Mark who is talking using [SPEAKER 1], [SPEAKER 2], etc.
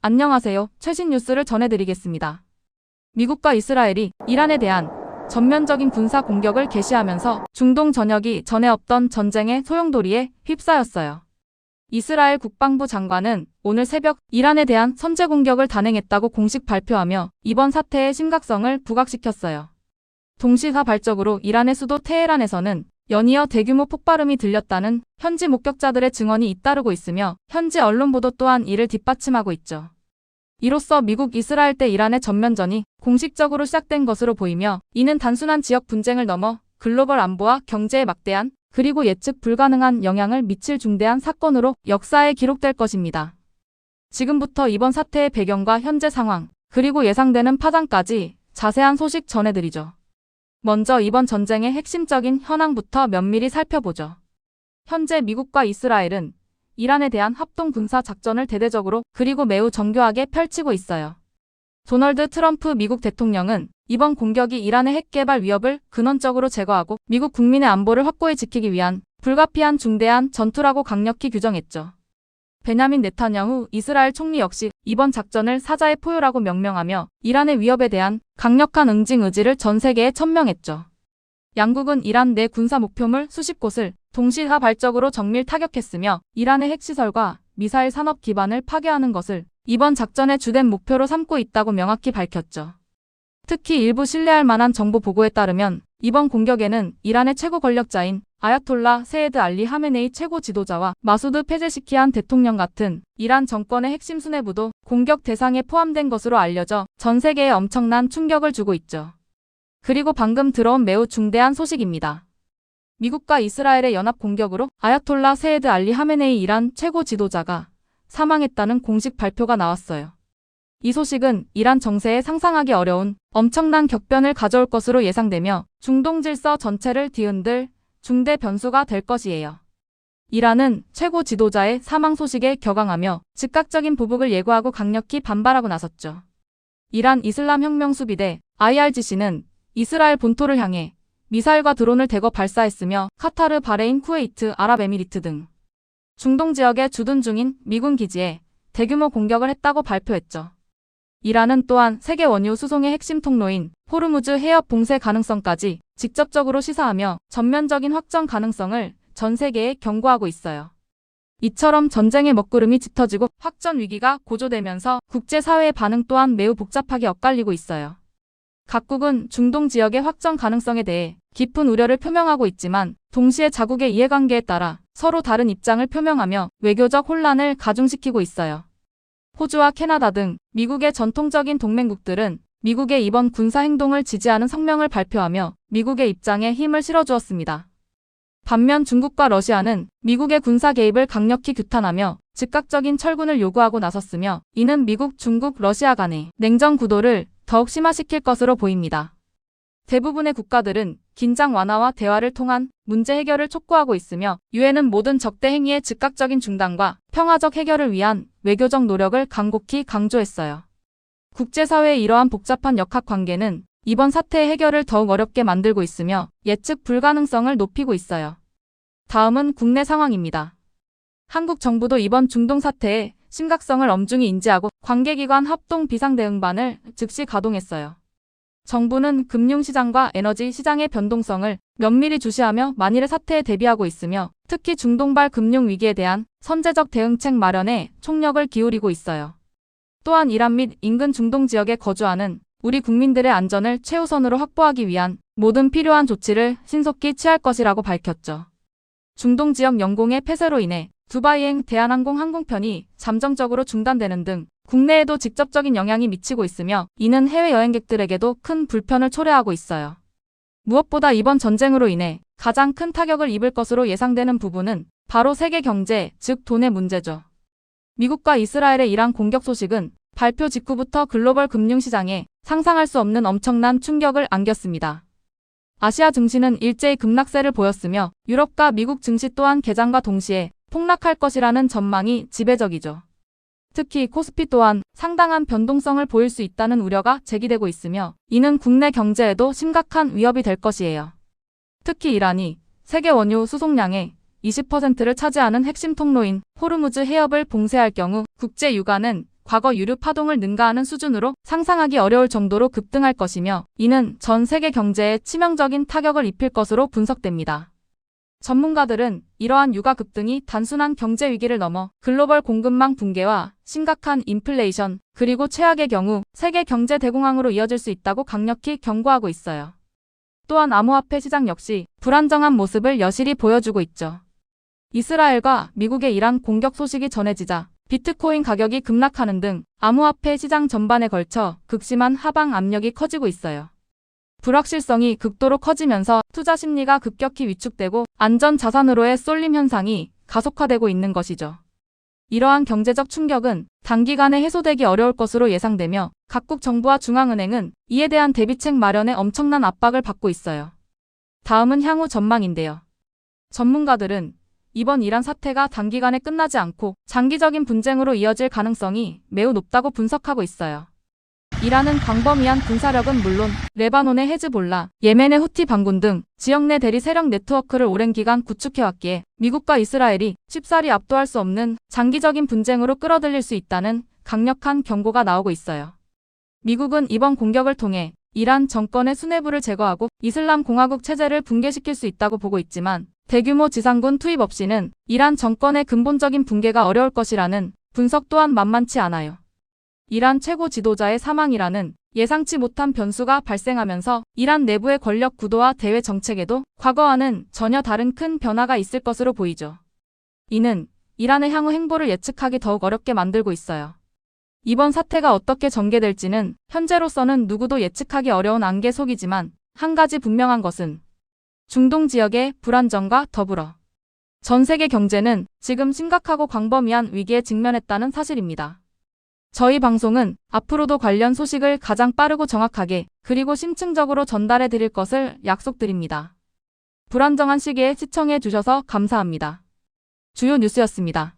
[SPEAKER 1] 안녕하세요. 최신 뉴스를 전해드리겠습니다. 미국과 이스라엘이 이란에 대한 전면적인 군사 공격을 개시하면서 중동 전역이 전에 없던 전쟁의 소용돌이에 휩싸였어요. 이스라엘 국방부 장관은 오늘 새벽 이란에 대한 선제 공격을 단행했다고 공식 발표하며 이번 사태의 심각성을 부각시켰어요. 동시다발적으로 이란의 수도 테헤란에서는 연이어 대규모 폭발음이 들렸다는 현지 목격자들의 증언이 잇따르고 있으며 현지 언론 보도 또한 이를 뒷받침하고 있죠. 이로써 미국 이스라엘 대 이란의 전면전이 공식적으로 시작된 것으로 보이며 이는 단순한 지역 분쟁을 넘어 글로벌 안보와 경제에 막대한 그리고 예측 불가능한 영향을 미칠 중대한 사건으로 역사에 기록될 것입니다. 지금부터 이번 사태의 배경과 현재 상황, 그리고 예상되는 파장까지 자세한 소식 전해드리죠. 먼저 이번 전쟁의 핵심적인 현황부터 면밀히 살펴보죠. 현재 미국과 이스라엘은 이란에 대한 합동 군사 작전을 대대적으로 그리고 매우 정교하게 펼치고 있어요. 도널드 트럼프 미국 대통령은 이번 공격이 이란의 핵 개발 위협을 근원적으로 제거하고 미국 국민의 안보를 확고히 지키기 위한 불가피한 중대한 전투라고 강력히 규정했죠. 베냐민 네타냐후 이스라엘 총리 역시 이번 작전을 사자의 포효라고 명명하며 이란의 위협에 대한 강력한 응징 의지를 전 세계에 천명했죠. 양국은 이란 내 군사 목표물 수십 곳을 동시다발적으로 정밀 타격했으며 이란의 핵시설과 미사일 산업 기반을 파괴하는 것을 이번 작전의 주된 목표로 삼고 있다고 명확히 밝혔죠. 특히 일부 신뢰할 만한 정보 보고에 따르면 이번 공격에는 이란의 최고 권력자인 아야톨라 세헤드 알리 하메네이 최고 지도자와 마수드 페제시키안 대통령 같은 이란 정권의 핵심 수뇌부도 공격 대상에 포함된 것으로 알려져 전 세계에 엄청난 충격을 주고 있죠. 그리고 방금 들어온 매우 중대한 소식입니다. 미국과 이스라엘의 연합 공격으로 아야톨라 세헤드 알리 하메네이 이란 최고 지도자가 사망했다는 공식 발표가 나왔어요. 이 소식은 이란 정세에 상상하기 어려운 엄청난 격변을 가져올 것으로 예상되며 중동 질서 전체를 뒤흔들 중대 변수가 될 것이에요. 이란은 최고 지도자의 사망 소식에 격앙하며 즉각적인 보복을 예고하고 강력히 반발하고 나섰죠. 이란 이슬람 혁명 수비대 IRGC는 이스라엘 본토를 향해 미사일과 드론을 대거 발사했으며 카타르, 바레인, 쿠웨이트, 아랍에미리트 등 중동 지역에 주둔 중인 미군 기지에 대규모 공격을 했다고 발표했죠. 이란은 또한 세계 원유 수송의 핵심 통로인 호르무즈 해협 봉쇄 가능성까지 직접적으로 시사하며 전면적인 확전 가능성을 전 세계에 경고하고 있어요. 이처럼 전쟁의 먹구름이 짙어지고 확전 위기가 고조되면서 국제사회의 반응 또한 매우 복잡하게 엇갈리고 있어요. 각국은 중동 지역의 확전 가능성에 대해 깊은 우려를 표명하고 있지만 동시에 자국의 이해관계에 따라 서로 다른 입장을 표명하며 외교적 혼란을 가중시키고 있어요. 호주와 캐나다 등 미국의 전통적인 동맹국들은 미국의 이번 군사 행동을 지지하는 성명을 발표하며 미국의 입장에 힘을 실어주었습니다. 반면 중국과 러시아는 미국의 군사 개입을 강력히 규탄하며 즉각적인 철군을 요구하고 나섰으며 이는 미국, 중국, 러시아 간의 냉전 구도를 더욱 심화시킬 것으로 보입니다. 대부분의 국가들은 긴장 완화와 대화를 통한 문제 해결을 촉구하고 있으며 유엔은 모든 적대 행위의 즉각적인 중단과 평화적 해결을 위한 외교적 노력을 간곡히 강조했어요. 국제사회의 이러한 복잡한 역학관계는 이번 사태의 해결을 더욱 어렵게 만들고 있으며 예측 불가능성을 높이고 있어요. 다음은 국내 상황입니다. 한국 정부도 이번 중동 사태의 심각성을 엄중히 인지하고 관계기관 합동 비상대응반을 즉시 가동했어요. 정부는 금융시장과 에너지 시장의 변동성을 면밀히 주시하며 만일의 사태에 대비하고 있으며 특히 중동발 금융위기에 대한 선제적 대응책 마련에 총력을 기울이고 있어요. 또한 이란 및 인근 중동 지역에 거주하는 우리 국민들의 안전을 최우선으로 확보하기 위한 모든 필요한 조치를 신속히 취할 것이라고 밝혔죠. 중동 지역 영공의 폐쇄로 인해 두바이행 대한항공 항공편이 잠정적으로 중단되는 등 국내에도 직접적인 영향이 미치고 있으며 이는 해외 여행객들에게도 큰 불편을 초래하고 있어요. 무엇보다 이번 전쟁으로 인해 가장 큰 타격을 입을 것으로 예상되는 부분은 바로 세계 경제, 즉 돈의 문제죠. 미국과 이스라엘의 이란 공격 소식은 발표 직후부터 글로벌 금융시장에 상상할 수 없는 엄청난 충격을 안겼습니다. 아시아 증시는 일제히 급락세를 보였으며 유럽과 미국 증시 또한 개장과 동시에 폭락할 것이라는 전망이 지배적이죠. 특히 코스피 또한 상당한 변동성을 보일 수 있다는 우려가 제기되고 있으며 이는 국내 경제에도 심각한 위협이 될 것이에요. 특히 이란이 세계 원유 수송량의 20%를 차지하는 핵심 통로인 호르무즈 해협을 봉쇄할 경우 국제 유가는 과거 유류 파동을 능가하는 수준으로 상상하기 어려울 정도로 급등할 것이며 이는 전 세계 경제에 치명적인 타격을 입힐 것으로 분석됩니다. 전문가들은 이러한 유가 급등이 단순한 경제 위기를 넘어 글로벌 공급망 붕괴와 심각한 인플레이션, 그리고 최악의 경우 세계 경제 대공황으로 이어질 수 있다고 강력히 경고하고 있어요. 또한 암호화폐 시장 역시 불안정한 모습을 여실히 보여주고 있죠. 이스라엘과 미국의 이란 공격 소식이 전해지자 비트코인 가격이 급락하는 등 암호화폐 시장 전반에 걸쳐 극심한 하방 압력이 커지고 있어요. 불확실성이 극도로 커지면서 투자 심리가 급격히 위축되고 안전 자산으로의 쏠림 현상이 가속화되고 있는 것이죠. 이러한 경제적 충격은 단기간에 해소되기 어려울 것으로 예상되며 각국 정부와 중앙은행은 이에 대한 대비책 마련에 엄청난 압박을 받고 있어요. 다음은 향후 전망인데요. 전문가들은 이번 이란 사태가 단기간에 끝나지 않고 장기적인 분쟁으로 이어질 가능성이 매우 높다고 분석하고 있어요. 이란은 광범위한 군사력은 물론 레바논의 헤즈볼라, 예멘의 후티 반군 등 지역 내 대리 세력 네트워크를 오랜 기간 구축해왔기에 미국과 이스라엘이 쉽사리 압도할 수 없는 장기적인 분쟁으로 끌어들일 수 있다는 강력한 경고가 나오고 있어요. 미국은 이번 공격을 통해 이란 정권의 수뇌부를 제거하고 이슬람 공화국 체제를 붕괴시킬 수 있다고 보고 있지만 대규모 지상군 투입 없이는 이란 정권의 근본적인 붕괴가 어려울 것이라는 분석 또한 만만치 않아요. 이란 최고 지도자의 사망이라는 예상치 못한 변수가 발생하면서 이란 내부의 권력 구도와 대외 정책에도 과거와는 전혀 다른 큰 변화가 있을 것으로 보이죠. 이는 이란의 향후 행보를 예측하기 더욱 어렵게 만들고 있어요. 이번 사태가 어떻게 전개될지는 현재로서는 누구도 예측하기 어려운 안개 속이지만 한 가지 분명한 것은 중동 지역의 불안정과 더불어 전 세계 경제는 지금 심각하고 광범위한 위기에 직면했다는 사실입니다. 저희 방송은 앞으로도 관련 소식을 가장 빠르고 정확하게 그리고 심층적으로 전달해 드릴 것을 약속드립니다. 불안정한 시기에 시청해 주셔서 감사합니다. 주요 뉴스였습니다.